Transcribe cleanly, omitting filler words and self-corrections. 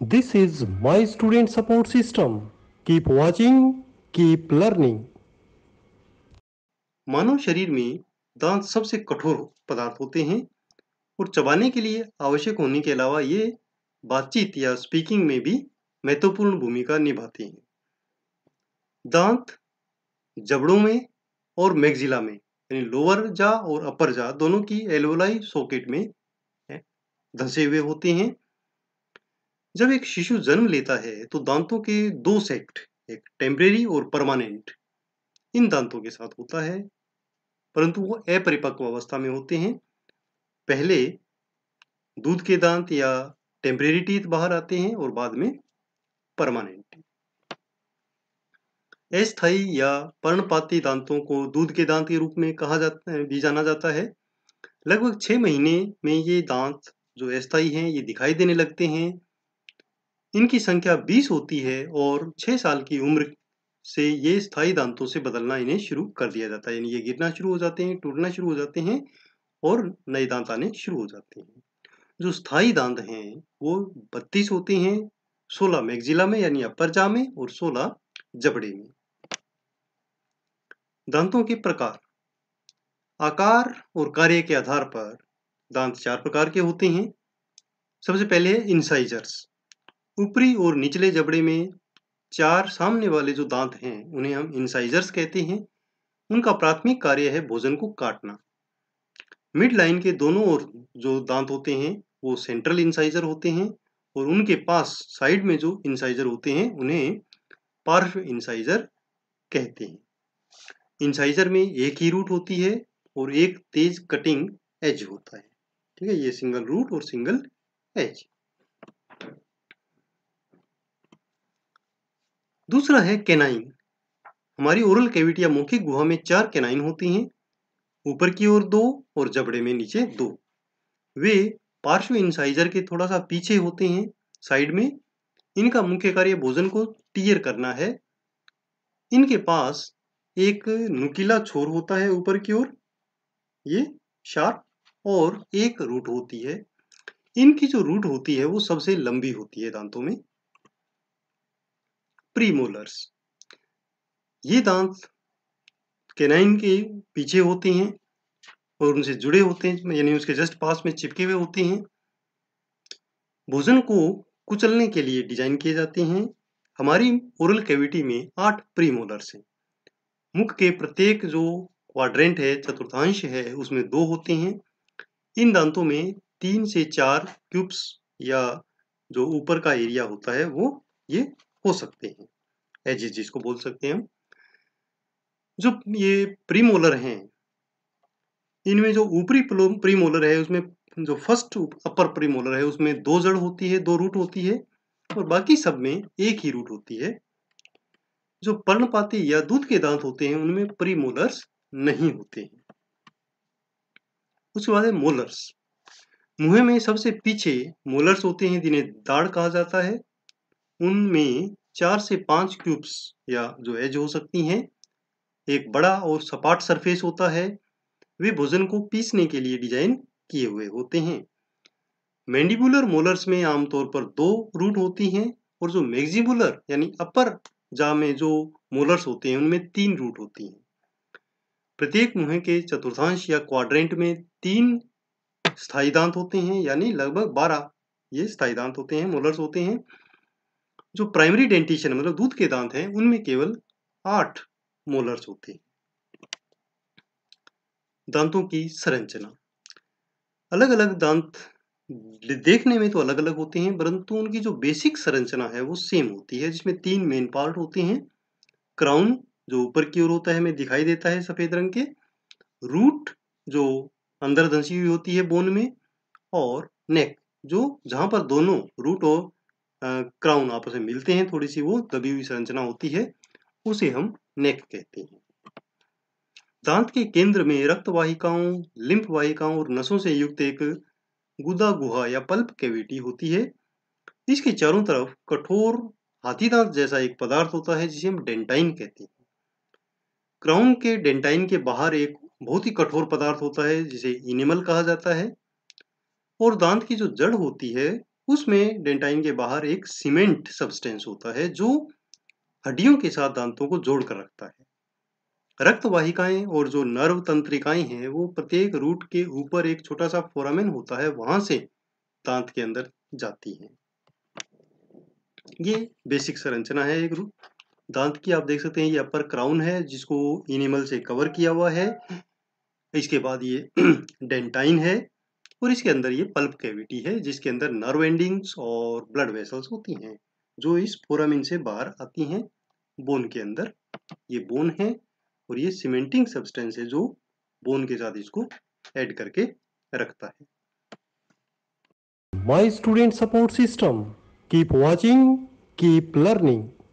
This is my student support system. Keep watching, keep learning. मानव शरीर में दांत सबसे कठोर पदार्थ होते हैं और चबाने के लिए आवश्यक होने के अलावा ये बातचीत या स्पीकिंग में भी महत्वपूर्ण भूमिका निभाते हैं। दांत जबड़ों में और मैक्सिला में यानी लोअर जा और अपर जा दोनों की एल्वोलाई सॉकेट में धंसे हुए होते हैं। जब एक शिशु जन्म लेता है तो दांतों के दो सेट, एक टेम्परेरी और परमानेंट, इन दांतों के साथ होता है, परंतु वो अपरिपक्व अवस्था में होते हैं। पहले दूध के दांत या टेम्परेरी टीथ बाहर आते हैं और बाद में परमानेंट। अस्थायी या पर्णपाती दांतों को दूध के दांत के रूप में कहा जाता है, भी जाना जाता है। लगभग 6 महीने में ये दांत जो अस्थायी हैं ये दिखाई देने लगते हैं। इनकी संख्या 20 होती है और 6 साल की उम्र से ये स्थायी दांतों से बदलना इन्हें शुरू कर दिया जाता है, यानी ये गिरना शुरू हो जाते हैं, टूटना शुरू हो जाते हैं और नए दांत आने शुरू हो जाते हैं। जो स्थायी दांत हैं वो 32 होते हैं, 16 मैक्सिला में यानी अपर जा में और 16 जबड़े में। दांतों के प्रकार, आकार और कार्य के आधार पर दांत 4 प्रकार के होते हैं। सबसे पहले है इंसाइजर्स। ऊपरी और निचले जबड़े में 4 सामने वाले जो दांत हैं उन्हें हम इंसाइजर्स कहते हैं। उनका प्राथमिक कार्य है भोजन को काटना। मिड लाइन के दोनों ओर जो दांत होते हैं वो सेंट्रल इंसाइजर होते हैं और उनके पास साइड में जो इंसाइजर होते हैं उन्हें पार्श्व इंसाइजर कहते हैं। इंसाइजर में एक ही रूट होती है और एक तेज कटिंग एज होता है। ठीक है, ये सिंगल रूट और सिंगल एज। दूसरा है कैनाइन। हमारी ओरल कैविटी या मौखिक गुहा में 4 कैनाइन होती हैं, ऊपर की ओर 2 और जबड़े में नीचे 2। वे पार्श्व इंसाइजर के थोड़ा सा पीछे होते हैं, साइड में। इनका मुख्य कार्य भोजन को टीयर करना है। इनके पास एक नुकीला छोर होता है ऊपर की ओर, ये शार्प, और एक रूट होती है। इनकी जो रूट होती है वो सबसे लंबी होती है दांतों में। प्रीमोलर्स, ये दांत कैनाइन के पीछे होते हैं और उनसे जुड़े होते हैं, यानी उसके जस्ट पास में चिपके हुए होते हैं। भोजन को कुचलने के लिए डिजाइन किए जाते हैं। हमारी ओरल कैविटी में 8 प्रीमोलर्स हैं। मुख के प्रत्येक जो क्वाड्रेंट है, चतुर्थांश है, उसमें 2 होते हैं। इन दांतों में 3 से 4 क्यूब्स या जो ऊपर का एरिया होता है वो ये हो सकते हैं, एजेस जिसको बोल सकते हैं हम। जो ये प्रीमोलर हैं, इनमें जो ऊपरी प्रीमोलर है उसमें जो फर्स्ट अपर प्रीमोलर है उसमें 2 जड़ होती है, 2 रूट होती है और बाकी सब में एक ही रूट होती है। जो पर्णपाती या दूध के दांत होते हैं उनमें प्रीमोलर्स नहीं होते हैं। उसके बाद है मोलर्स। मुंह में सबसे पीछे मोलर्स होते हैं जिन्हें दाढ़ कहा जाता है। उनमें 4 से 5 क्यूब्स या जो एज हो सकती हैं। एक बड़ा और सपाट सरफेस होता है। वे भोजन को पीसने के लिए डिजाइन किए हुए होते हैं। मैंडिबुलर मोलर्स में आमतौर पर 2 रूट होती हैं और जो मैक्सिबुलर यानी अपर जा में जो मोलर्स होते हैं उनमें 3 रूट होती हैं। प्रत्येक मुंह के चतुर्थांश या क्वाड्रेंट में 3 स्थायी दांत होते हैं, यानी लगभग 12 ये स्थायी दांत होते हैं, मोलर्स होते हैं। जो प्राइमरी डेंटिशन मतलब दूध के दांत हैं उनमें केवल 8 मोलर्स होते हैं। दांतों की संरचना, अलग अलग दांत देखने में तो अलग अलग होते हैं परंतु उनकी जो बेसिक संरचना है वो सेम होती है, जिसमें 3 मेन पार्ट होते हैं। क्राउन जो ऊपर की ओर होता है, हमें दिखाई देता है सफेद रंग के। रूट जो अंदर धंसी हुई होती है बोन में। और नेक जो जहां पर दोनों रूट और क्राउन आपस में मिलते हैं, थोड़ी सी वो दबी हुई संरचना होती है, उसे हम नेक कहते हैं। दांत के केंद्र में रक्त वाहिकाओं, लिम्फ वाहिकाओं और नसों से युक्त एक गुदा गुहा या पल्प कैविटी होती है। इसके चारों तरफ कठोर हाथी दांत जैसा एक पदार्थ होता है जिसे हम डेंटाइन कहते हैं। क्राउन के डेंटाइन के बाहर एक बहुत ही कठोर पदार्थ होता है जिसे इनेमल कहा जाता है। और दांत की जो जड़ होती है उसमें डेंटाइन के बाहर एक सीमेंट सब्सटेंस होता है जो हड्डियों के साथ दांतों को जोड़ कर रखता है। रक्त वाहिकाएं और जो नर्व तंत्रिकाएं हैं वो प्रत्येक रूट के ऊपर एक छोटा सा फोरामेन होता है, वहां से दांत के अंदर जाती हैं। ये बेसिक संरचना है एक रूट दांत की। आप देख सकते हैं ये अपर क्राउन है जिसको इनेमल से कवर किया हुआ है। इसके बाद ये डेंटाइन है और इसके अंदर ये पल्प कैविटी है जिसके अंदर नर्व एंडिंग्स और ब्लड वेसल्स होती हैं जो इस फोरामिन से बाहर आती हैं बोन के अंदर। ये बोन है और ये सीमेंटिंग सब्सटेंस है जो बोन के साथ इसको ऐड करके रखता है। My student support system. Keep watching, keep learning.